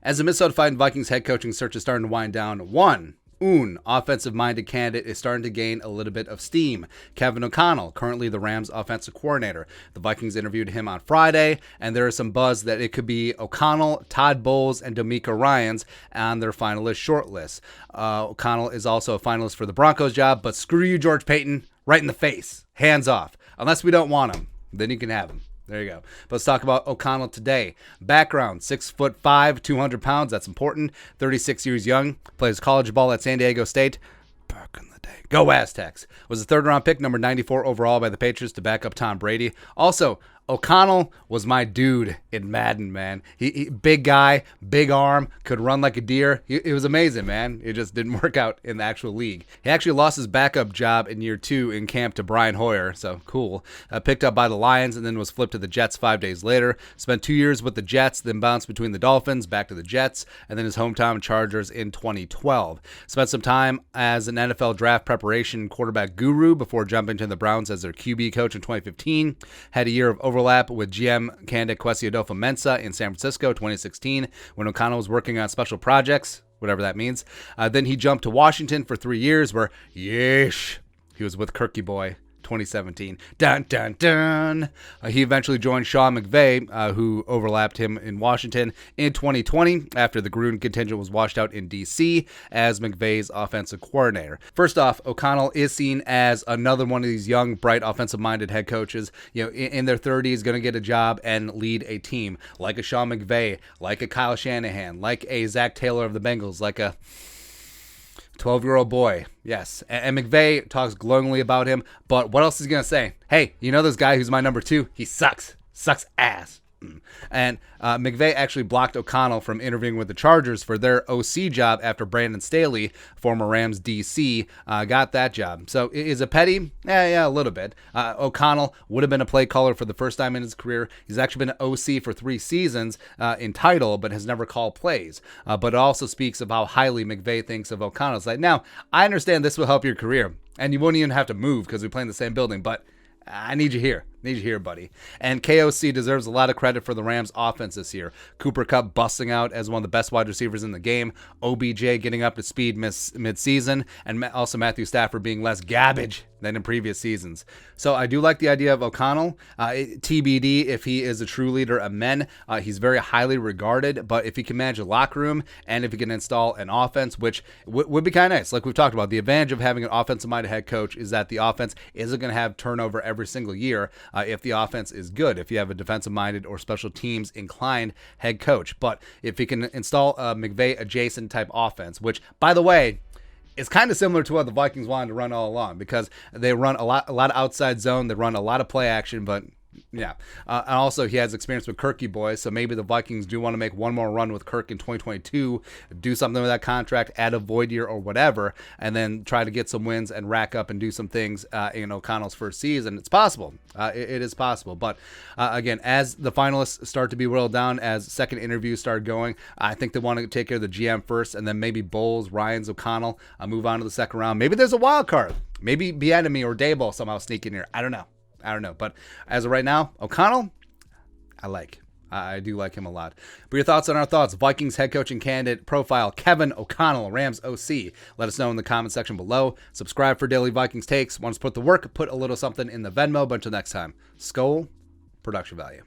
As the Minnesota Vikings head coaching search is starting to wind down, offensive-minded candidate is starting to gain a little bit of steam. Kevin O'Connell, currently the Rams offensive coordinator. The Vikings interviewed him on Friday, and there is some buzz that it could be O'Connell, Todd Bowles, and D'Amico Ryans on their finalist shortlist. O'Connell is also a finalist for the Broncos job, but screw you, George Paton, right in the face. Hands off. Unless we don't want him, then you can have him. There you go. But let's talk about O'Connell today. Background, 6'5", 200 pounds. That's important. 36 years young. Plays college ball at San Diego State. Back in the day. Go Aztecs. Was a third-round pick, number 94 overall by the Patriots to back up Tom Brady. Also, O'Connell was my dude in Madden, man. He big guy, big arm, could run like a deer. It was amazing, man. It just didn't work out in the actual league. He actually lost his backup job in year 2 in camp to Brian Hoyer, so cool. Picked up by the Lions and then was flipped to the Jets 5 days later. Spent 2 years with the Jets, then bounced between the Dolphins, back to the Jets, and then his hometown Chargers in 2012. Spent some time as an NFL draft preparation quarterback guru before jumping to the Browns as their QB coach in 2015. Had a year of overlap with GM candidate Kwesi Adolfo-Mensah in San Francisco 2016 when O'Connell was working on special projects, whatever that means. Then he jumped to Washington for 3 years where, yeesh, he was with Kirky Boy 2017. Dun, dun, dun. He eventually joined Sean McVay, who overlapped him in Washington in 2020 after the Gruden contingent was washed out in D.C. as McVay's offensive coordinator. First off, O'Connell is seen as another one of these young, bright, offensive-minded head coaches, in their 30s, going to get a job and lead a team like a Sean McVay, like a Kyle Shanahan, like a Zach Taylor of the Bengals, like a 12-year-old boy, yes. And McVay talks glowingly about him, but what else is he going to say? Hey, you know this guy who's my number 2? He sucks. Sucks ass. And McVay actually blocked O'Connell from interviewing with the Chargers for their OC job after Brandon Staley, former Rams DC, got that job. So is it petty? Yeah, a little bit. O'Connell would have been a play caller for the first time in his career. He's actually been an OC for 3 seasons in title, but has never called plays. But it also speaks of how highly McVay thinks of O'Connell's. Like, now, I understand this will help your career, and you won't even have to move because we play in the same building, but I need you here. Need you here, buddy. And KOC deserves a lot of credit for the Rams' offense this year. Cooper Kupp busting out as one of the best wide receivers in the game. OBJ getting up to speed mid-season. And also Matthew Stafford being less garbage than in previous seasons. So I do like the idea of O'Connell. TBD if he is a true leader of men. He's very highly regarded. But if he can manage a locker room and if he can install an offense, which would be kind of nice. Like we've talked about, the advantage of having an offensive-minded head coach is that the offense isn't going to have turnover every single year. If the offense is good, if you have a defensive-minded or special teams inclined head coach. But if he can install a McVay adjacent type offense, which, by the way, is kind of similar to what the Vikings wanted to run all along, because they run a lot of outside zone, they run a lot of play action, but yeah. And also he has experience with Kirky Boy, so maybe the Vikings do want to make one more run with Kirk in 2022, do something with that contract, add a void year or whatever, and then try to get some wins and rack up and do some things in O'Connell's first season. It's possible. It is possible. But again, as the finalists start to be whittled down, as second interviews start going, I think they want to take care of the GM first, and then maybe Bowles, Ryans, O'Connell move on to the second round. Maybe there's a wild card. Maybe Bieniemy or Daboll somehow sneak in here. I don't know. But as of right now, O'Connell, I do like him a lot. But your thoughts on our thoughts. Vikings head coaching candidate profile, Kevin O'Connell, Rams OC. Let us know in the comment section below. Subscribe for daily Vikings takes. Want us to put the work, put a little something in the Venmo. But until next time, Skol, production value.